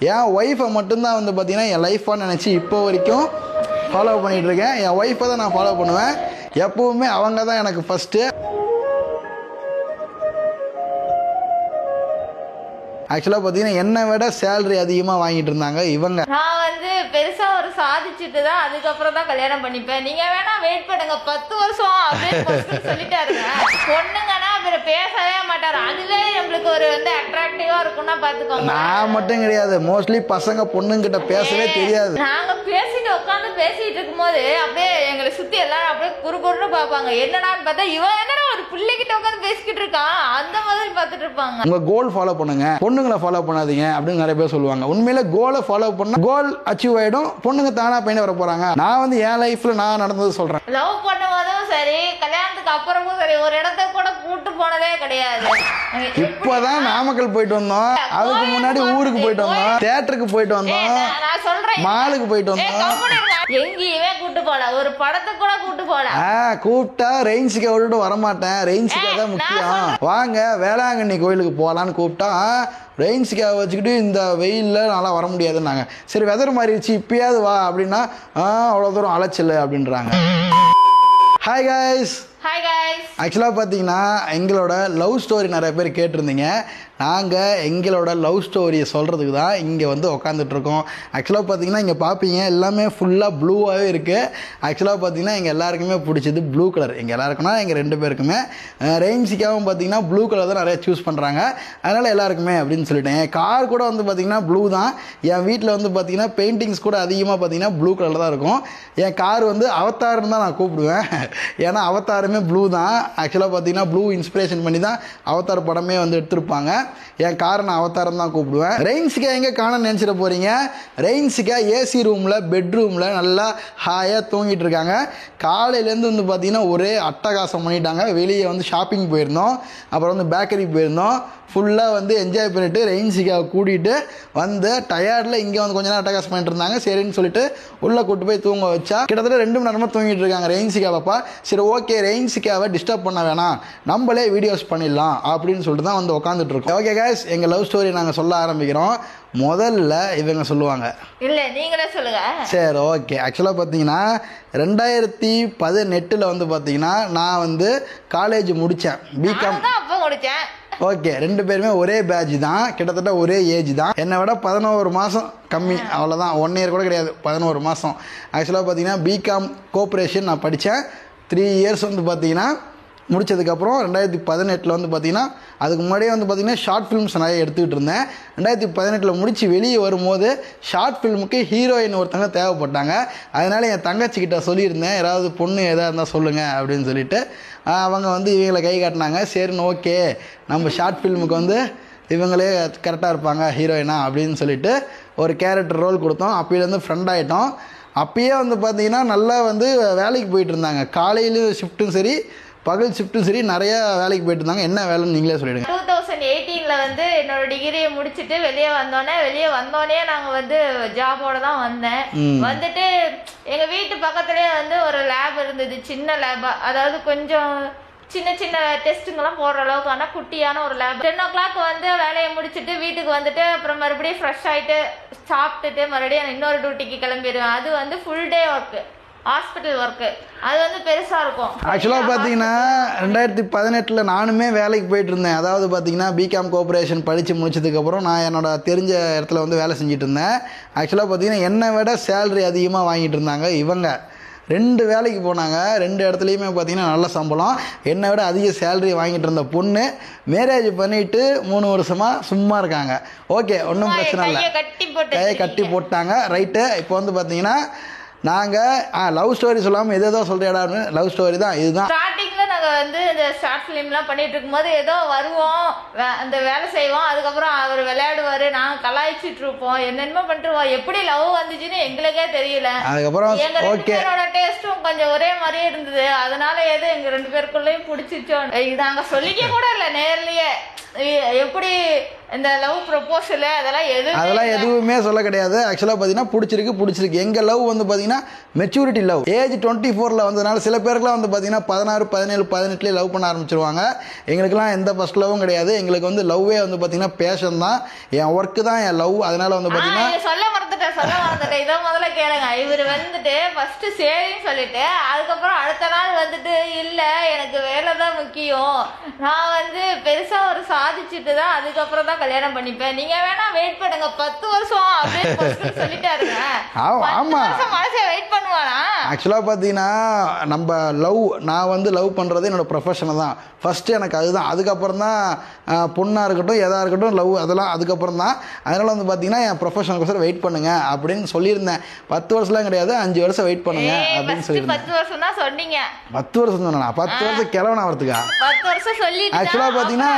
என் wifi மட்டும்தான் வந்து பார்த்தீங்கன்னா என் லைஃபாக நினச்சி இப்போ வரைக்கும் ஃபாலோ பண்ணிகிட்டு இருக்கேன். என் ஒய்ஃபை தான் நான் ஃபாலோ பண்ணுவேன். எப்போவுமே அவங்க தான் எனக்கு ஃபஸ்ட்டு. ஆக்சுவலாக பார்த்தீங்கன்னா என்னை விட சேலரி அதிகமாக வாங்கிட்டு இருந்தாங்க இவங்க. நான் வந்து பெருசாக ஒரு சாதிச்சுட்டு தான் அதுக்கப்புறம் தான் கல்யாணம் பண்ணிப்பேன். நீங்கள் வேணா வெயிட் பண்ணுங்க 10 வருஷம் அப்படின்னு சொல்லிட்டாருங்க. பொண்ணுங்கன்னா அப்புறம் பேசவே மாட்டார். அதுவே நம்மளுக்கு ஒரு வந்து அட்ராக்டிவாக இருக்கும்னா பார்த்துக்கோங்க. நான் மட்டும் கிடையாது, மோஸ்ட்லி பசங்க பொண்ணுங்கிட்ட பேசவே தெரியாது. நாங்கள் பேசிட்டு உட்காந்து பேசிட்டு இருக்கும்போது அப்படியே எங்களை சுற்றி எல்லாரும் அப்படியே குறுகுறுன்னு பார்ப்பாங்க. என்னடான்னு பார்த்தா இவன் என்னடா ஒரு பிள்ளைகிட்ட உட்காந்து பேசிக்கிட்டு இருக்கான் அந்த மாதிரி பார்த்துட்டு இருப்பாங்க. உங்கள் கோல் ஃபாலோ பண்ணுங்க, பொண்ணுங்களை ஃபாலோ பண்ணாதீங்க அப்படின்னு நிறைய பேர் சொல்லுவாங்க. உண்மையில கோலை ஃபாலோ பண்ணா கோல் அச்சீவ் ஆயிடும். பொண்ணுங்க தானா பையனை வர போறாங்க. நான் வந்து என் லைஃப்ல நான் நடந்தது சொல்றேன். லவ் பண்ணும்போதும் சரி கல்யாணத்துக்கு அப்புறமும் சரி ஒரு இடத்துக்கு கூட கூட்டு போனதே கிடையாது. இப்பதான் நாமக்கல் போயிட்டு வந்தோம், அதுக்கு முன்னாடி ஊருக்கு போயிட்டு வந்தோம், தியேட்டருக்கு போயிட்டு வந்தோம், நான் சொல்றேன் மாலுக்கு போயிட்டு வந்தோம். எங்கேயுமே கூட்டு போல, ஒரு படத்துக்கு கூட கூட்டு போல. கூப்பிட்டா ரெயின்ஸுக்கு விட்டுட்டு வரமாட்டேன், ரெயின்ஸுக்கா தான் முக்கியம், வாங்க வேளாங்கண்ணி கோயிலுக்கு போகலான்னு கூப்பிட்டா ரெயின்ஸுக்காக வச்சுக்கிட்டு இந்த வெயிலில் நல்லா வர முடியாதுன்னாங்க. சரி வெதர் மாறிடுச்சு இப்பயாவது வா அப்படின்னா அவ்வளோ தூரம் அலைச்சல் அப்படின்றாங்க. Hi guys. Hi guys. ஆக்சுவலாக பார்த்தீங்கன்னா எங்களோட லவ் ஸ்டோரி நிறைய பேர் கேட்டிருந்தீங்க. நாங்கள் எங்களோட லவ் ஸ்டோரியை சொல்கிறதுக்கு தான் இங்கே வந்து உக்காந்துட்ருக்கோம். ஆக்சுவலாக பார்த்தீங்கன்னா இங்கே பார்ப்பீங்க எல்லாமே ஃபுல்லாக ப்ளூவாகவே இருக்குது. ஆக்சுவலாக பார்த்தீங்கன்னா எங்கள் எல்லாருக்குமே பிடிச்சது ப்ளூ கலர். எங்கள் எல்லாருக்குன்னா எங்கள் 2 பேருக்குமே. ரெயின்ஸிக்காகவும் பார்த்தீங்கன்னா ப்ளூ கலர் தான் நிறைய சூஸ் பண்ணுறாங்க. அதனால் எல்லாருக்குமே அப்படின்னு சொல்லிட்டேன். என் கார் கூட வந்து பார்த்திங்கன்னா ப்ளூ தான். என் வீட்டில் வந்து பார்த்திங்கன்னா பெயிண்டிங்ஸ் கூட அதிகமாக பார்த்திங்கன்னா ப்ளூ கலரில் தான் இருக்கும். என் கார் வந்து அவதார்னு தான் நான் கூப்பிடுவேன். ஏன்னா அவதாருமே ப்ளூ தான். ஆக்சுவலாக பார்த்தீங்கன்னா ப்ளூ இன்ஸ்பிரேஷன் பண்ணி தான் அவதார் படமே வந்து எடுத்திருப்பாங்க. என் காரை நான் அவதாரம் தான் கூப்பிடுவேன். ரெயின்ஸிக்கா எங்கே காண நினச்சிட போகிறீங்க? ரெயின்ஸிக்கா ஏசி ரூமில் பெட்ரூமில் நல்லா ஹாயாக தூங்கிட்டு இருக்காங்க. காலையிலேருந்து வந்து பார்த்திங்கன்னா ஒரே அட்டகாசம் பண்ணிட்டாங்க. வெளியே வந்து ஷாப்பிங் போயிருந்தோம், அப்புறம் வந்து பேக்கரி போயிருந்தோம். ஃபுல்லாக வந்து என்ஜாய் பண்ணிவிட்டு ரெயின்ஸிக்காவை கூட்டிகிட்டு வந்து டயர்டில் இங்கே வந்து கொஞ்ச நேரம் அட்டகாசம் பண்ணிட்டு இருந்தாங்க. சரின்னு சொல்லிட்டு உள்ளே கூட்டு போய் தூங்க வச்சா கிட்டத்தட்ட 2 மணி நேரமாக தூங்கிட்டு இருக்காங்க ரெயின்ஸிக்காவப்பா. சரி ஓகே ரெயின்ஸிக்காவை டிஸ்டர்ப் பண்ண வேணாம், நம்மளே வீடியோஸ் பண்ணிடலாம் அப்படின்னு சொல்லிட்டு தான் வந்து உட்காந்துட்டு இருக்கோம். ஓகே கைஸ், எங்கள் லவ் ஸ்டோரி நாங்கள் சொல்ல ஆரம்பிக்கிறோம். முதல்ல இவங்க சொல்லுவாங்க. இல்லை நீங்களே சொல்லுங்க. சரி ஓகே. ஆக்சுவலாக பார்த்தீங்கன்னா 2018 வந்து பார்த்தீங்கன்னா நான் வந்து காலேஜ் முடித்தேன், பிகாம். அப்போ முடித்தேன். ஓகே, 2 பேருமே ஒரே பேட்ச் தான், கிட்டத்தட்ட ஒரே ஏஜ் தான். என்னை விட 11 மாதம் கம்மி, அவ்வளோதான். 1 இயர் கூட கிடையாது, 11 மாதம். ஆக்சுவலாக பார்த்தீங்கன்னா பிகாம் கோஆப்ரேஷன் நான் படித்தேன். 3 இயர்ஸ் வந்து பார்த்தீங்கன்னா முடித்ததுக்கப்புறம் 2018 வந்து பார்த்திங்கன்னா அதுக்கு முன்னாடியே வந்து பார்த்திங்கன்னா ஷார்ட் ஃபிலிம்ஸ் நிறைய எடுத்துக்கிட்டு இருந்தேன். 2018 முடித்து வெளியே வரும்போது ஷார்ட் ஃபிலிமுக்கு ஹீரோயின் ஒருத்தங்க தேவைப்பட்டாங்க. அதனால் என் தங்கச்சிக்கிட்ட சொல்லியிருந்தேன், யாராவது பொண்ணு எதாக இருந்தால் சொல்லுங்கள் அப்படின்னு சொல்லிட்டு. அவங்க வந்து இவங்களை கை காட்டினாங்க. சரின்னு ஓகே நம்ம ஷார்ட் ஃபிலிமுக்கு வந்து இவங்களே கரெக்டாக இருப்பாங்க ஹீரோயினா அப்படின்னு சொல்லிட்டு ஒரு கேரக்டர் ரோல் கொடுத்தோம். அப்போலேருந்து ஃப்ரெண்ட் ஆகிட்டோம். அப்பயே வந்து பார்த்திங்கன்னா நல்லா வந்து வேலைக்கு போயிட்டு இருந்தாங்க. காலையிலும் ஷிஃப்ட்டும் சரி பகல் ஷிஃப்ட்டும் சரி நிறைய வேலைக்கு போயிட்டு இருந்தாங்க. என்ன வேலைன்னு நீங்களே சொல்லிடுங்க. 2018 வந்து என்னோட டிகிரியை முடிச்சுட்டு வெளியே வந்தோடனே நாங்கள் வந்து ஜாபோட தான் வந்தேன். வந்துட்டு எங்கள் வீட்டு பக்கத்துலேயே வந்து ஒரு லேப் இருந்தது, சின்ன லேபா, அதாவது கொஞ்சம் சின்ன சின்ன டெஸ்ட்டுங்கெல்லாம் போடுற அளவுக்கான குட்டியான ஒரு லேப். 10 o'clock வந்து வேலையை முடிச்சுட்டு வீட்டுக்கு வந்துட்டு அப்புறம் மறுபடியும் ஃப்ரெஷ் ஆகிட்டு சாப்பிட்டுட்டு மறுபடியும் இன்னொரு டியூட்டிக்கு கிளம்பிடுவேன். அது வந்து full day work, hospital work. அது வந்து பெருசாக இருக்கும். ஆக்சுவலாக பார்த்தீங்கன்னா 2018 நானுமே வேலைக்கு போயிட்டு இருந்தேன். அதாவது பார்த்தீங்கன்னா பிகாம் கோஆப்ரேஷன் படித்து முடிச்சதுக்கப்புறம் நான் என்னோட தெரிஞ்ச இடத்துல வந்து வேலை செஞ்சுட்டு இருந்தேன். ஆக்சுவலாக பார்த்தீங்கன்னா என்னை விட சேலரி அதிகமாக வாங்கிட்டு இருந்தாங்க இவங்க. 2 வேலைக்கு போனாங்க, 2 இடத்துலையுமே பார்த்தீங்கன்னா நல்ல சம்பளம். என்னை விட அதிக சேலரி வாங்கிட்டு இருந்த பொண்ணு மேரேஜ் பண்ணிவிட்டு 3 வருஷமாக சும்மா இருக்காங்க. ஓகே ஒன்றும் பிரச்சனை இல்லை, கையை கட்டி போட்டாங்க. ரைட்டு. இப்போ வந்து பார்த்தீங்கன்னா நாங்கள் லவ் ஸ்டோரி சொல்லாமல் எதோ சொல்கிறேடான்னு லவ் ஸ்டோரி தான் இதுதான். ஸ்டார்டிங்கில் நாங்கள் வந்து இந்த ஷார்ட் ஃபிலிம்லாம் பண்ணிட்டு இருக்கும்போது ஏதோ வருவோம், அந்த வேலை செய்வோம், அதுக்கப்புறம் அவர் விளையாடுவார், நாங்கள் கலாய்ச்சிட்டு இருப்போம், என்னென்னமோ பண்ணிட்டுருவோம். எப்படி லவ் வந்துச்சுன்னு எங்களுக்கே தெரியல. அதுக்கப்புறம் எங்கள் 2 பேரோட டேஸ்ட்டும் கொஞ்சம் ஒரே மாதிரியே இருந்தது. அதனால எது எங்கள் 2 பேருக்குள்ளேயும் பிடிச்சிச்சோம். இது நாங்கள் சொல்லிக்க கூட இல்லை நேர்லேயே. எப்படி இந்த லவ் ப்ரொபோசல் அதெல்லாம் எதுவுமே சொல்ல கிடையாது. ஆக்சுவலாக பார்த்தீங்கன்னா பிடிச்சிருக்கு. எங்கள் லவ் வந்து பார்த்தீங்கன்னா மெச்சூரிட்டி லவ். ஏஜ் 24 வந்ததுனால சில பேருக்குலாம் வந்து பார்த்தீங்கன்னா 16, 17, 18 லவ் பண்ண ஆரம்பிச்சிருவாங்க. எங்களுக்குலாம் எந்த ஃபர்ஸ்ட் லவ்வும் கிடையாது. எங்களுக்கு வந்து லவ்வே வந்து பார்த்தீங்கன்னா பேஷன் தான், என் ஒர்க்கு தான் என் லவ். அதனால வந்து பார்த்தீங்கன்னா சொல்ல மறந்துட்டேன் இதை முதல்ல கேளுங்க. இவர் வந்துட்டு ஃபர்ஸ்ட் சரின்னு சொல்லிட்டு அதுக்கப்புறம் அடுத்த நாள் வந்துட்டு இல்ல எனக்கு வேலை தான் முக்கியம், நான் வந்து பெருசா ஒரு சாதிச்சுட்டு தான் அதுக்கப்புறம் தான் கல்யாணம் பண்ணிப்பேன், நீங்க வேணா வெயிட் பண்ணுங்க 10 வருஷம் அப்படின்னு சொல்லிட்டாருங்க. ஆமா மனசே வெயிட் பண்ணுவானா? ஆக்சுவலாக பார்த்தீங்கன்னா நம்ம நான் வந்து லவ் பண்ணுறது என்னோட ப்ரொஃபஷனை தான். ஃபஸ்ட்டு எனக்கு அதுதான். அதுக்கப்புறம் தான் பொண்ணாக இருக்கட்டும் எதாக இருக்கட்டும் லவ் அதெல்லாம் அதுக்கப்புறம் தான். அதனால் வந்து பார்த்தீங்கன்னா என் ப்ரொஃபஷனுக்கோசரம் வெயிட் பண்ணுங்க அப்படின்னு சொல்லியிருந்தேன். 10 வருஷம்லாம் கிடையாது, 5 வருஷம் வெயிட் பண்ணுங்க அப்படின்னு சொல்லியிருந்தேன். 10 வருஷம் தான் சொன்னீங்க. 10 வருஷம் சொன்னா 10 வருஷம் கிளவனா வரதுக்கா? 10 வருஷம் சொல்லி ஆக்சுவலாக பார்த்தீங்கன்னா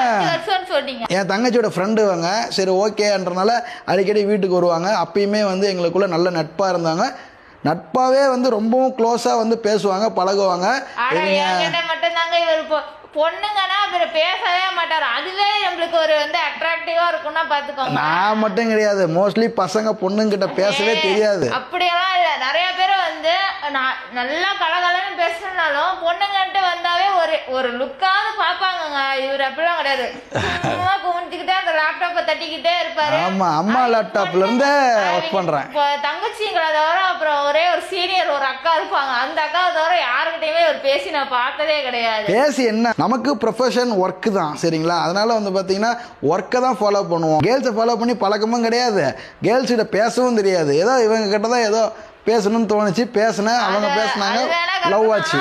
என் தங்கச்சியோட ஃப்ரெண்டு வாங்க, சரி ஓகேன்றனால அடிக்கடி வீட்டுக்கு வருவாங்க. அப்பயுமே வந்து எங்களுக்குள்ள நல்ல நட்பாக இருந்தாங்க. நட்பாவே வந்து ரொம்பவும் க்ளோஸா வந்து பேசுவாங்க, பழகுவாங்க. மட்டும்தாங்க இவர் பொண்ணுங்கன்னா அவர் பேசவே மாட்டார், அதுவே நம்மளுக்கு ஒரு வந்து அட்ராக்டிவா இருக்கும்னா பாத்துக்கோங்க. நான் மட்டும் கிடையாது, மோஸ்ட்லி பசங்க பொண்ணுங்கிட்ட பேசவே தெரியாது. அப்படியெல்லாம் இல்ல, நிறைய பேர் வந்து நல்லா கலகலன்னு பேசுனாலும் பொண்ணுங்கன்ட்டு வந்தாவே ஒரு லுக்காவது பாப்பாங்க. இவர் அப்படிலாம் கிடையாது, சும்மா கும்பிட்டுக்கிட்டே அந்த லேப்டாப்பை தட்டிக்கிட்டே இருப்பாரு. ஆமா, அம்மா லேப்டாப்ல இருந்து ஒர்க் பண்றேன். தங்கச்சிங்களை தவிர அப்புறம் ஒரே ஒரு சீனியர் ஒரு அக்கா இருப்பாங்க, அந்த அக்காவை தவிர யாருக்கிட்டையுமே ஒரு பேசி நான் பார்த்ததே கிடையாது. பேசி என்ன, நமக்கு ப்ரொஃபஷன் ஒர்க் தான், சரிங்களா? அதனால வந்து பார்த்தீங்கன்னா ஒர்க்கை தான் ஃபாலோ பண்ணுவோம். கேர்ள்ஸை ஃபாலோ பண்ணி பழக்கமும் கிடையாது, கேர்ள்ஸ் கிட்ட பேசவும் தெரியாது. ஏதோ இவங்க கிட்ட தான் ஏதோ பேசணும்னு தோணுச்சு, பேசினேன், அவங்க பேசினாங்க, லவ் ஆச்சு.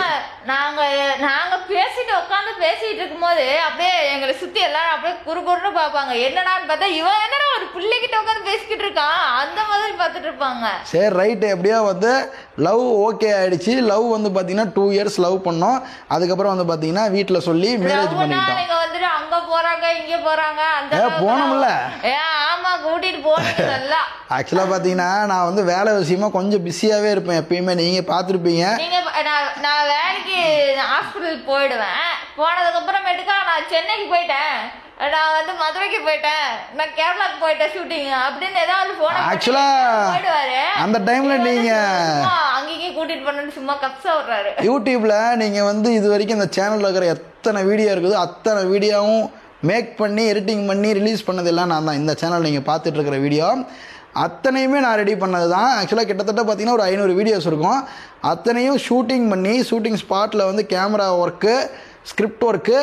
நாங்க பேசிட்டு உட்காந்து பேசிட்டு இருக்கும்போது அப்படியே எங்களை சுத்தி எல்லாரும் அப்படியே குறுகுறுன்னு பார்ப்பாங்க. என்னடான்னு பார்த்தா இவன் என்னடா ஒரு பிள்ளைகிட்ட உட்காந்து பேசிக்கிட்டு இருக்கான் அந்த மாதிரி பார்த்துட்டு இருப்பாங்க. சரி ரைட், எப்படியோ வந்து லவ் ஓகே ஆயிடுச்சு. லவ் வந்து பாத்தீங்கன்னா 2 இயர்ஸ் லவ் பண்ணோம். அதுக்கப்புறம் வந்து பாத்தீங்கன்னா வீட்டுல சொல்லி மேரேஜ் பண்ணிட்டோம். நீங்க வந்துட்டு அங்க போறாங்க இங்க போறாங்க அந்த போனோம்ல. ஆமா, கூட்டிட்டு போனீங்க நல்லா. ஆக்சுவலா பாத்தீங்கன்னா நான் வந்து வேலை விஷயமா கொஞ்சம் பிஸியாவே இருப்பேன் எப்பயுமே, நீங்க பாத்துருப்பீங்க. நீங்க நான் வேலைக்கு ஹாஸ்பிட்டல் போயிடுவேன். போனதுக்கு அப்புறமேட்டுக்கா நான் சென்னைக்கு போயிட்டேன், நான் வந்து மதுரைக்கு போயிட்டேன், நான் கேரளாக்கு போயிட்டேன் ஷூட்டிங் அப்படின்னு ஏதாவது போன ஆக்சுவலா அந்த டைம்ல நீங்க அங்கேயும் கூட்டிட்டு போனேன்னு சும்மா கப்ஸா விடுறாரு. யூடியூப்ல நீங்க வந்து இது வரைக்கும் இந்த சேனல்ல இருக்கிற எத்தனை வீடியோ இருக்குது அத்தனை வீடியோவும் மேக் பண்ணி எடிட்டிங் பண்ணி ரிலீஸ் பண்ணதெல்லாம் நான் தான். இந்த சேனல் நீங்கள் பார்த்துட்டு இருக்கிற வீடியோ அத்தனையுமே நான் ரெடி பண்ணது தான். ஆக்சுவலாக கிட்டத்தட்ட பார்த்தீங்கன்னா ஒரு 500 வீடியோஸ் இருக்கும். அத்தனையும் ஷூட்டிங் பண்ணி ஷூட்டிங் ஸ்பாட்டில் வந்து கேமரா ஒர்க்கு, ஸ்கிரிப்ட் ஒர்க்கு,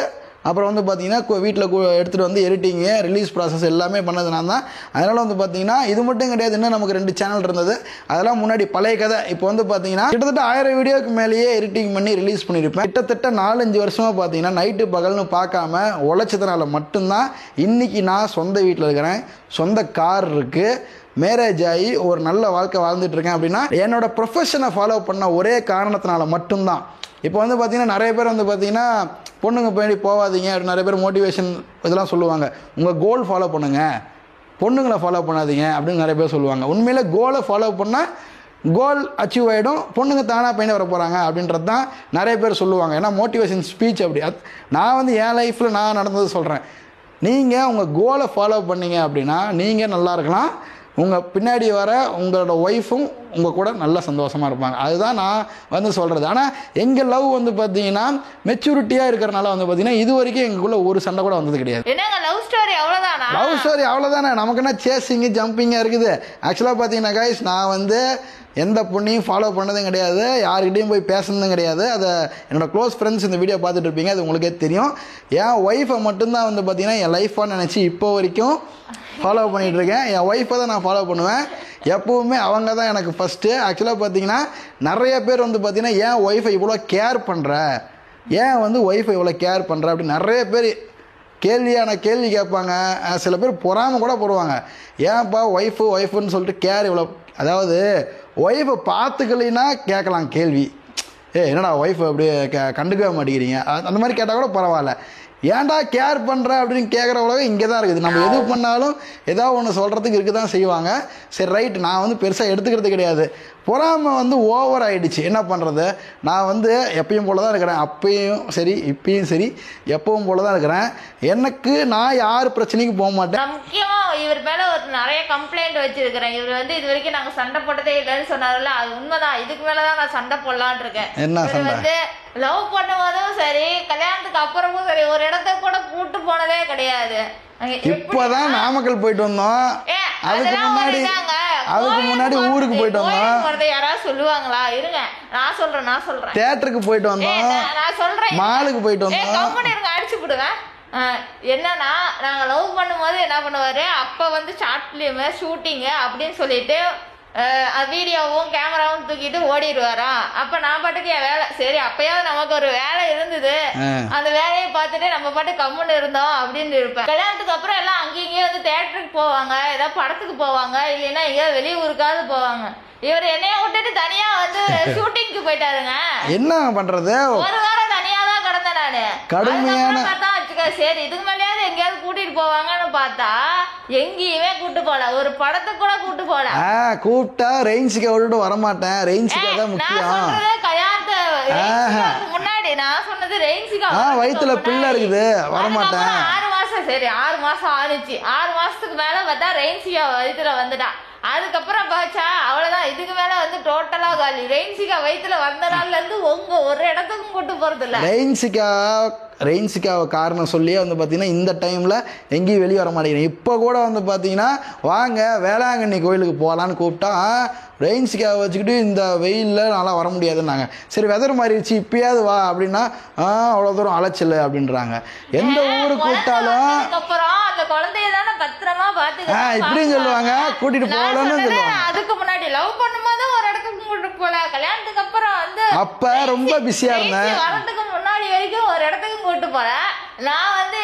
அப்புறம் வந்து பார்த்தீங்கன்னா வீட்டில் எடுத்துகிட்டு வந்து எடிட்டிங்கு, ரிலீஸ் ப்ராசஸ் எல்லாமே பண்ணது நான் தான். அதனால் வந்து பார்த்தீங்கன்னா இது மட்டும் கிடையாது, இன்னும் நமக்கு 2 சேனல் இருந்தது, அதெல்லாம் முன்னாடி பழைய கதை. இப்போ வந்து பார்த்தீங்கன்னா கிட்டத்தட்ட 1000 வீடியோக்கு மேலேயே எடிட்டிங் பண்ணி ரிலீஸ் பண்ணியிருப்பேன். கிட்டத்தட்ட 4-5 வருஷமாக பார்த்தீங்கன்னா நைட்டு பகல்னு பார்க்காம உழைச்சதுனால மட்டும்தான் இன்றைக்கி நான் சொந்த வீட்டில் இருக்கிறேன், சொந்த கார் இருக்குது, மேரேஜ் ஆகி ஒரு நல்ல வாழ்க்கை வாழ்ந்துட்டு இருக்கேன். அப்படின்னா என்னோட ப்ரொஃபஷனை ஃபாலோ பண்ண ஒரே காரணத்தினால மட்டும்தான். இப்போ வந்து பார்த்தீங்கன்னா நிறைய பேர் வந்து பார்த்தீங்கன்னா பொண்ணுங்க போய் போகாதீங்க அப்படின்னு நிறைய பேர் மோட்டிவேஷன் இதெல்லாம் சொல்லுவாங்க. உங்கள் கோல் ஃபாலோ பண்ணுங்கள், பொண்ணுங்களை ஃபாலோ பண்ணாதீங்க அப்படின்னு நிறைய பேர் சொல்லுவாங்க. உண்மையிலே கோலை ஃபாலோ பண்ணால் கோல் அச்சீவ் ஆகிடும், பொண்ணுங்க தானாக பையனை வர போகிறாங்க அப்படின்றது தான் நிறைய பேர் சொல்லுவாங்க. ஏன்னா மோட்டிவேஷன் ஸ்பீச் அப்படி. நான் வந்து என் லைஃப்பில் நான் நடந்தது சொல்கிறேன். நீங்கள் உங்கள் கோலை ஃபாலோ பண்ணீங்க அப்படின்னா நீங்கள் நல்லா இருக்கலாம், உங்கள் பின்னாடி வர உங்களோட ஒய்ஃபும் உங்கள் கூட நல்லா சந்தோஷமாக இருப்பாங்க. அதுதான் நான் வந்து சொல்கிறது. ஆனால் எங்கள் லவ் வந்து பார்த்தீங்கன்னா மெச்சூரிட்டியாக இருக்கிறனால வந்து பார்த்தீங்கன்னா இது வரைக்கும் எங்களுக்குள்ள ஒரு சண்டை கூட வந்தது கிடையாது. லவ் ஸ்டோரி அவ்வளோதானா? லவ் ஸ்டோரி அவ்வளோதானே, நமக்கு என்ன சேசிங்கு ஜம்பிங்காக இருக்குது. ஆக்சுவலாக பார்த்தீங்கன்னா கைஸ், நான் வந்து எந்த பொண்ணையும் ஃபாலோ பண்ணதும் கிடையாது, யாருக்கிட்டையும் போய் பேசுனதும் கிடையாது. அதை என்னோடய க்ளோஸ் ஃப்ரெண்ட்ஸ் இந்த வீடியோ பார்த்துட்டு இருப்பீங்க, அது உங்களுக்கே தெரியும். என் ஒய்ஃபை மட்டும்தான் வந்து பார்த்தீங்கன்னா என் லைஃபாக நினச்சி இப்போ வரைக்கும் ஃபாலோ பண்ணிகிட்டு இருக்கேன். என் ஒய்ஃபை தான் நான் ஃபாலோ பண்ணுவேன் எப்போவுமே, அவங்க தான் எனக்கு ஃபஸ்ட்டு. ஆக்சுவலாக பார்த்தீங்கன்னா நிறைய பேர் வந்து பார்த்தீங்கன்னா ஏன் ஒய்ஃபை இவ்வளோ கேர் பண்ணுற, ஏன் வந்து ஒய்ஃபை இவ்வளோ கேர் பண்ணுற அப்படின்னு நிறைய பேர் கேள்வி கேட்பாங்க. சில பேர் பொறாமல் கூட போடுவாங்க, ஏன்ப்பா ஒய்ஃபுன்னு சொல்லிட்டு கேர் இவ்வளோ. அதாவது ஒய்ஃபை பார்த்துக்கலைன்னா கேட்கலாம் கேள்வி, என்னடா ஒய்ஃபை அப்படியே கண்டுக்கவே மாட்டேங்கிறீங்க அந்த மாதிரி கேட்டால் கூட பரவாயில்ல, ஏன்டா கேர் பண்ணுற அப்படின்னு கேட்குற உலகம் இங்கே தான் இருக்குது. நம்ம எது பண்ணாலும் ஏதாவது ஒன்று சொல்கிறதுக்கு இருக்க தான் செய்வாங்க. சரி ரைட், நான் வந்து பெருசாக எடுத்துக்கிறது கிடையாது. பொறாமை வந்து ஓவர் ஆகிடுச்சு. என்ன பண்ணுறது, நான் வந்து எப்பயும் போல தான் இருக்கிறேன், அப்பயும் சரி இப்பயும் சரி எப்பவும் போல தான் இருக்கிறேன். எனக்கு நான் யார் பிரச்சனைக்கு போக மாட்டேன். முக்கியம் இவர் மேலே ஒரு நிறைய கம்ப்ளைண்ட் வச்சிருக்கிறேன். இவர் வந்து இது வரைக்கும் நாங்கள் சண்டை போட்டதே இல்லைன்னு சொன்னார்ல, அது உண்மைதான். இதுக்கு மேலே தான் நான் சண்டை போடலான் இருக்கேன். என்ன சண்டை? வந்து லவ் பண்ணும்போதும் சரி கல்யாணத்துக்கு அப்புறமும் சரி ஒரு இடத்துக்கு கூட கூட்டு போனதே கிடையாது. இப்பதான் நாமக்கல் போயிட்டு வந்தோம், அதுக்கு முன்னாடி ஊருக்கு போயிட்டு வந்தோம். யாராவது சொல்லுவாங்களா? இருங்க நான் சொல்றேன். தியேட்டருக்கு போயிட்டு வந்தோம், நான் சொல்றேன், மாலுக்கு போயிட்டு வந்தோம். இருங்க அடிச்சு விடுவேன். என்னன்னா நாங்க லவ் பண்ணும்போது என்ன பண்ணுவாரு, அப்ப வந்து ஷார்ட் பிலிம் ஷூட்டிங்கு அப்படின்னு சொல்லிட்டு வீடியோவும் கேமராவும் தூக்கிட்டு ஓடிடுவாரா. அப்ப நான் பாட்டுக்கு என் வேலை சரி, அப்பயாவது நமக்கு ஒரு வேலை இருந்தது, அந்த வேலையை பார்த்துட்டு நம்ம பாட்டு கம்முன்னு இருந்தோம் அப்படின்னு இருப்பேன். கல்யாணத்துக்கு அப்புறம் எல்லாம் அங்கேயும் வந்து தியேட்டருக்கு போவாங்க, ஏதாவது படத்துக்கு போவாங்க, இல்லைன்னா எங்கேயாவது வெளியூருக்காவது போவாங்க. இவர் என்னைய விட்டுட்டு தனியா வந்து ஷூட்டிங்க்கு போயிட்டாருங்க. என்ன பண்றது, ஒரு வாரம் தனியா தான் கிடந்தேன் நானு. கடுமையான சரி இதுக்கு மேலேயாவது எங்கேயாவது கூட்டிட்டு போவாங்கன்னு பார்த்தா எங்கேயுமே கூட்டு போல, ஒரு படத்துக்கு கூட கூட்டு போல. கூப்பிட்டா ரெயின்ஸுக்கு விட்டுட்டு வரமாட்டேன், ரெயின்ஸுக்கு தான் முக்கியம். கல்யாணத்துக்கு முன்னாடி நான் சொன்னது ரெயின்ஸுக்கு வயிற்றுல பிள்ளை இருக்குது வரமாட்டேன். 6 மாசம் சரி 6 மாசம் ஆனிச்சு. 6 மாசத்துக்கு மேல பார்த்தா ரெயின்ஸிகா வயிற்றுல வந்துட்டா. அதுக்கப்புறம் பாச்சா அவ்வளவுதான், இதுக்கு மேல வந்து டோட்டலா காலி. ரெயின்ஸிகா வயிற்றுல வந்த நாள்ல இருந்து ஒரு இடத்துக்கும் கூட்டு போறது இல்ல. ரெயின்ஸிக்காவை காரணம் சொல்லியே வந்து பார்த்தீங்கன்னா இந்த டைமில் எங்கேயும் வெளியே வர மாட்டேங்கிறேன். இப்போ கூட வந்து பார்த்தீங்கன்னா வாங்க வேளாங்கண்ணி கோயிலுக்கு போகலான்னு கூப்பிட்டா ரெயின்ஸிக்காவை வச்சுக்கிட்டு இந்த வெயிலில் நல்லா வர முடியாதுன்னாங்க. சரி வெதர் மாறிடுச்சு இப்பயாவது வா அப்படின்னா அவ்வளோ தூரம் அலைச்சல் அப்படின்றாங்க. எந்த ஊருக்கு கூப்பிட்டாலும் அந்த குழந்தைய தானே பத்திரமா பார்த்து இப்படின்னு சொல்லுவாங்க, கூட்டிட்டு போகலன்னு சொல்லுவாங்க. அதுக்கு முன்னாடி லவ் பண்ணும்போது ஒரு இடத்துக்கு கூட்டிட்டு போல, கல்யாணத்துக்கு அப்புறம் வந்து அப்ப ரொம்ப பிஸியா இருந்தேன். வரதுக்கு முன்னாடி வரைக்கும் ஒரு இடத்துக்கு கூட்டு போல. நான் வந்து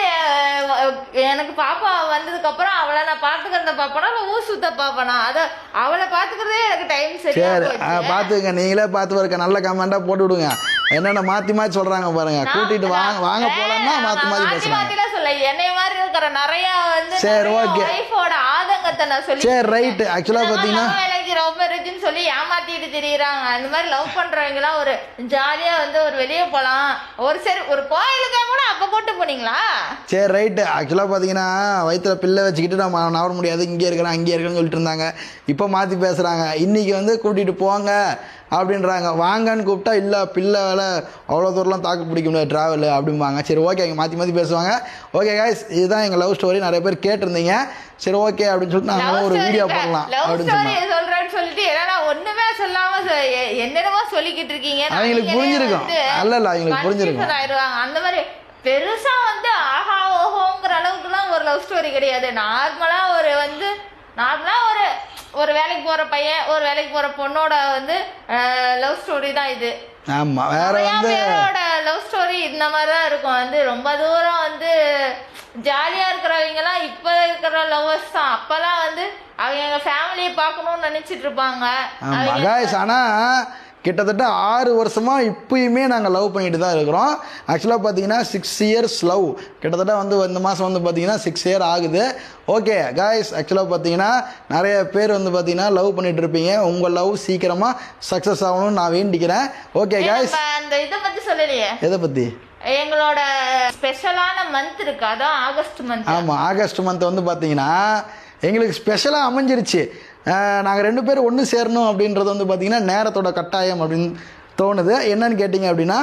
எனக்கு பாப்பா வந்ததுக்கு அப்புறம் அவளை நான் பாத்துக்கிறத பாப்பனா ஊர் சுத்த பாப்பனா, அத அவளை பாத்துக்கிறதே எனக்கு டைம் சரியா போச்சு. பாத்துங்க நீங்களே பாத்து இருக்க, நல்ல கமெண்டா போட்டு விடுங்க. என்னென்ன மாத்தி மாத்தி சொல்றாங்க பாருங்க, கூட்டிட்டு வாங்க போலன்னா மாத்தி மாத்திலாம் சொல்ல. என்னைய மாதிரி இருக்கிற நிறைய வந்து சரி ஓகே லைஃபோட ஆதங்கத்தை நான் சொல்லி சரி ரைட். ஆக்சுவலா பாத்தீங்கன்னா வேலைக்கு ரொம்ப இருக்குன்னு சொல்லி ஏமாத்திட்டு திரியுறாங்க. அந்த மாதிரி லவ் பண்றவங்க எல்லாம் ஒரு ஜாலியா வந்து ஒரு வெளியே போலாம், ஒரு சரி ஒரு கோயிலுக்கே கூட அப்ப கூட்டு போனீங்களா? சரி ரைட்டு. ஆக்சுவலாக பார்த்தீங்கன்னா வயிற்றுல பிள்ளை வச்சுக்கிட்டு நம்ம நவர முடியாது, இங்கே இருக்கிறேன் அங்கே இருக்கிறேன்னு சொல்லிட்டு இருந்தாங்க. இப்போ மாற்றி பேசுகிறாங்க, இன்றைக்கி வந்து கூட்டிகிட்டு போங்க அப்படின்றாங்க. வாங்கன்னு கூப்பிட்டா இல்லை பிள்ளை வேலை அவ்வளோ தூரம்லாம் தாக்கு பிடிக்க முடியாது ட்ராவல் அப்படிம்பாங்க. சரி ஓகே அங்கே மாற்றி மாற்றி பேசுவாங்க. ஓகே கைஸ் இதுதான் எங்கள் லவ் ஸ்டோரி, நிறைய பேர் கேட்டிருந்தீங்க. சரி ஓகே அப்படின்னு சொல்லிட்டு நாங்கள் ஒரு வீடியோ போடலாம் அப்படின்னு சொல்லிட்டு ஒண்ணுமே சொல்லாம என்னென்னமோ சொல்லிக்கிட்டு இருக்கீங்க. அவங்களுக்கு புரிஞ்சிருக்கும். அல்ல அவங்களுக்கு புரிஞ்சிருக்கும். அந்த மாதிரி பெருசா வந்து ஆஹா ஓஹோங்கிற அளவுக்குலாம் ஒரு லவ் ஸ்டோரி கிடையாது. நார்மலா ஒரு வேலைக்கு போற பையன் ஒரு வேலைக்கு போற பொண்ணோட வந்து லவ் ஸ்டோரி தான் இது. ஆமா வேற வந்து லவ் ஸ்டோரி இந்த மாதிரி தான் இருக்கும். வந்து ரொம்ப தூரம் வந்து ஜாலியா இருக்கிறவங்க எல்லாம் இப்ப இருக்கிற லவ்வர்ஸ் தான். அப்பெல்லாம் வந்து அவங்க ஃபேமிலியை பார்க்கணும்னு நினைச்சிட்டு இருப்பாங்க. ஆனா கிட்டத்தட்ட 6 வருஷமா இப்பயுமே நாங்கள் லவ் பண்ணிட்டு தான் இருக்கிறோம். ஆக்சுவலாக பார்த்தீங்கன்னா 6 இயர்ஸ் லவ், கிட்டத்தட்ட வந்து இந்த மாதம் வந்து பார்த்தீங்கன்னா 6 இயர் ஆகுது. ஓகே காய்ஸ் ஆக்சுவலாக பார்த்தீங்கன்னா நிறைய பேர் வந்து பார்த்தீங்கன்னா லவ் பண்ணிட்டு இருப்பீங்க. உங்கள் லவ் சீக்கிரமாக சக்ஸஸ் ஆகணும்னு நான் வேண்டிக்கிறேன். ஓகே காய்ஸ் அந்த இதை பற்றி சொல்லலையே, எதை பற்றி? எங்களோட ஸ்பெஷலான மந்த் இருக்கு, அதான் ஆகஸ்ட் மந்த். ஆமாம் ஆகஸ்ட் மந்த் வந்து பார்த்தீங்கன்னா எங்களுக்கு ஸ்பெஷலாக அமைஞ்சிருச்சு. நாங்கள் 2 பேரும் ஒன்று சேரணும் அப்படின்றது வந்து பார்த்திங்கன்னா நேரத்தோட கட்டாயம் அப்படின்னு தோணுது. என்னன்னு கேட்டிங்க அப்படின்னா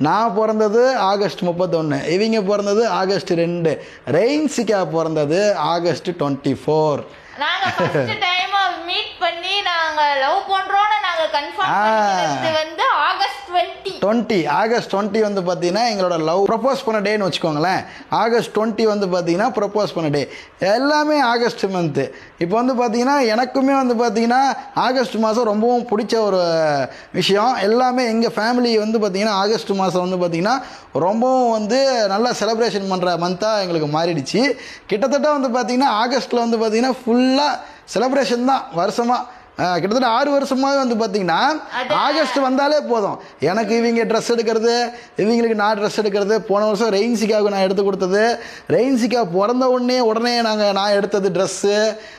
நான் பிறந்தது ஆகஸ்ட் 31, இவங்க பிறந்தது ஆகஸ்ட் 2, ரெயின்ஸிகா பிறந்தது ஆகஸ்ட் 24. நாங்கள் ஃபர்ஸ்ட் டைம் மீட் பண்ணி நாங்கள் லவ் பண்ணுறோன்னு நாங்கள் கன்ஃபார்ம் பண்ணது வந்து ஆகஸ்ட் 20. ஆகஸ்ட் 20 வந்து பார்த்தீங்கன்னா எங்களோட லவ் ப்ரப்போஸ் பண்ண டேன்னு வச்சுக்கோங்களேன். ஆகஸ்ட் 20 வந்து பார்த்தீங்கன்னா ப்ரப்போஸ் பண்ண டே. எல்லாமே ஆகஸ்ட் மந்த்து. இப்போ வந்து பார்த்தீங்கன்னா எனக்குமே வந்து பார்த்தீங்கன்னா ஆகஸ்ட் மாதம் ரொம்பவும் பிடிச்ச ஒரு விஷயம். எல்லாமே எங்கள் ஃபேமிலி வந்து பார்த்தீங்கன்னா ஆகஸ்ட் மாதம் வந்து பார்த்தீங்கன்னா ரொம்பவும் வந்து நல்லா செலிப்ரேஷன் பண்ணுற மந்த்தாக எங்களுக்கு மாறிடுச்சு. கிட்டத்தட்ட வந்து பார்த்தீங்கன்னா ஆகஸ்ட்டில் வந்து பார்த்தீங்கன்னா ஃபுல்லாக செலிப்ரேஷன் தான் வருஷமாக. கிட்டத்தட்ட 6 வருஷமாகவே வந்து பார்த்தீங்கன்னா ஆகஸ்ட் வந்தாலே போதும் எனக்கு இவங்க ட்ரெஸ் எடுக்கிறது, இவங்களுக்கு நான் ட்ரெஸ் எடுக்கிறது. போன வருஷம் ரெயின்சிக்காவுக்கு நான் எடுத்து கொடுத்தது, ரெயின்சிக்கா பிறந்த உடனே நான் எடுத்தது ட்ரெஸ்ஸு,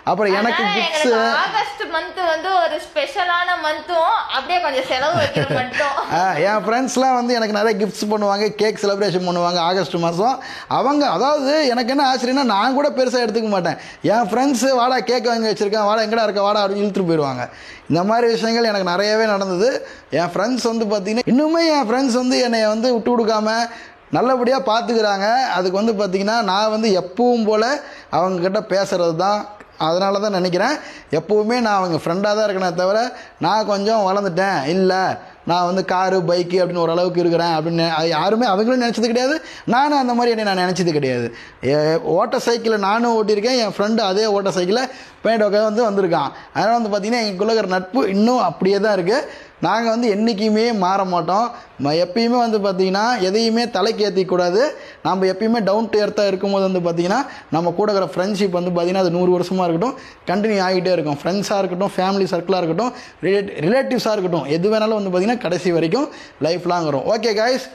அப்புறம் எனக்கு கிஃப்ட்ஸு. ஆகஸ்ட் மந்த் வந்து ஒரு ஸ்பெஷலான மந்த்தும் அப்படியே கொஞ்சம் செலவு வைக்கிற மந்த்தும். என் ஃப்ரெண்ட்ஸ்லாம் வந்து எனக்கு நிறைய கிஃப்ட்ஸ் பண்ணுவாங்க, கேக் செலிப்ரேஷன் பண்ணுவாங்க ஆகஸ்ட் மாதம். அவங்க அதாவது எனக்கு என்ன ஆச்சரியன்னா, நான் கூட பெருசாக எடுத்துக்க மாட்டேன். என் ஃப்ரெண்ட்ஸு வாடா கேக் வாங்கி வச்சுருக்கேன், வாடா எங்கடா இருக்க வாடா அப்படின்னு இழுத்துட்டு போயிடுவாங்க. இந்த மாதிரி விஷயங்கள் எனக்கு நிறையவே நடந்தது. என் ஃப்ரெண்ட்ஸ் வந்து பார்த்தீங்கன்னா இன்னுமே என் ஃப்ரெண்ட்ஸ் வந்து என்னை வந்து விட்டு கொடுக்காம நல்லபடியாக பார்த்துக்கிறாங்க. அதுக்கு வந்து பார்த்தீங்கன்னா நான் வந்து எப்பவும் போல் அவங்கக்கிட்ட பேசுகிறது தான். அதனால தான் நினைக்கிறேன் எப்போவுமே நான் அவங்க ஃப்ரெண்டாக தான் இருக்கனே தவிர நான் கொஞ்சம் வளர்ந்துட்டேன், இல்லை நான் வந்து காரு பைக்கு அப்படின்னு ஓரளவுக்கு இருக்கிறேன் அப்படின்னு யாருமே அவங்களும் நினச்சது கிடையாது. நானும் அந்த மாதிரி என்னை நான் நினச்சது கிடையாது. ஓட்ட சைக்கிளை நானும் ஓட்டியிருக்கேன், என் ஃப்ரெண்டு அதே ஓட்ட சைக்கிளை பேண்டோக்க வந்திருக்கான். அதனால் வந்து பார்த்திங்கன்னா எங்களுக்குள்ள இருக்கிற நட்பு இன்னும் அப்படியே தான் இருக்குது. நாங்கள் வந்து என்றைக்குமே மாற மாட்டோம். எப்பயுமே வந்து பார்த்திங்கன்னா எதையுமே தலைக்கு ஏற்றிக்கூடாது. நம்ம எப்பயுமே டவுன் டு எர்த்தாக இருக்கும்போது வந்து பார்த்திங்கன்னா நம்ம கூட இருக்கிற ஃப்ரெண்ட்ஷிப் வந்து பார்த்திங்கன்னா அது 100 வருஷமாக இருக்கட்டும், கண்டினியூ ஆகிட்டே இருக்கும். ஃப்ரெண்ட்ஸாக இருக்கட்டும், ஃபேமிலி சர்க்கிளாக இருக்கட்டும், ரிலேட்டிவ்ஸாக இருக்கட்டும், எது வேணாலும் வந்து பார்த்திங்கன்னா கடைசி வரைக்கும் லைஃப் லாங் வரும். ஓகே கைஸ்,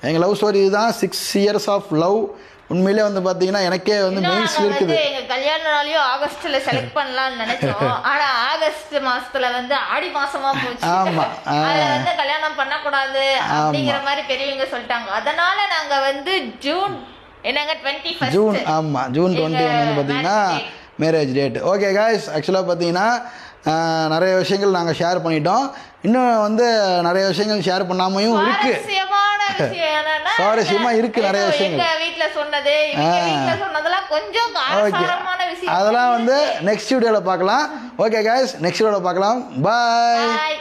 எங்கள் லவ் ஸ்டோரி இதுதான். 6 years ஆஃப் லவ். உண்மையிலே வந்து பார்த்தீங்கன்னா எனக்கே வந்து மெயின்ஸ் இருக்குது. எங்க கல்யாண நாளையும் ஆகஸ்ட்ல செலக்ட் பண்ணலாம்னு நினைச்சோம். ஆனா ஆகஸ்ட் மாசத்துல வந்து ஆடி மாசமா போச்சு. ஆமா, அத வந்து கல்யாணம் பண்ணக்கூடாது அப்படிங்கிற மாதிரி பெரியவங்க சொல்லிட்டாங்க. அதனால நாங்க வந்து ஜூன் 21 ஜூன் 21 வந்து பார்த்தீங்கன்னா மேரேஜ் டேட். ஓகே காய்ஸ், ஆக்சுவலாக பார்த்தீங்கன்னா நிறைய விஷயங்கள் நாங்கள் ஷேர் பண்ணிட்டோம். இன்னும் வந்து நிறைய விஷயங்கள் ஷேர் பண்ணாமையும் இருக்கு. சுவாரஸ்யமா இருக்கு நிறைய விஷயங்கள். வீட்டுல சொன்னது சொன்னதெல்லாம் கொஞ்சம் காரசாரமான விஷயம். அதெல்லாம் வந்து நெக்ஸ்ட் வீடியோல பார்க்கலாம். ஓகே गाइस, நெக்ஸ்ட் வீடியோல பார்க்கலாம். பாய்.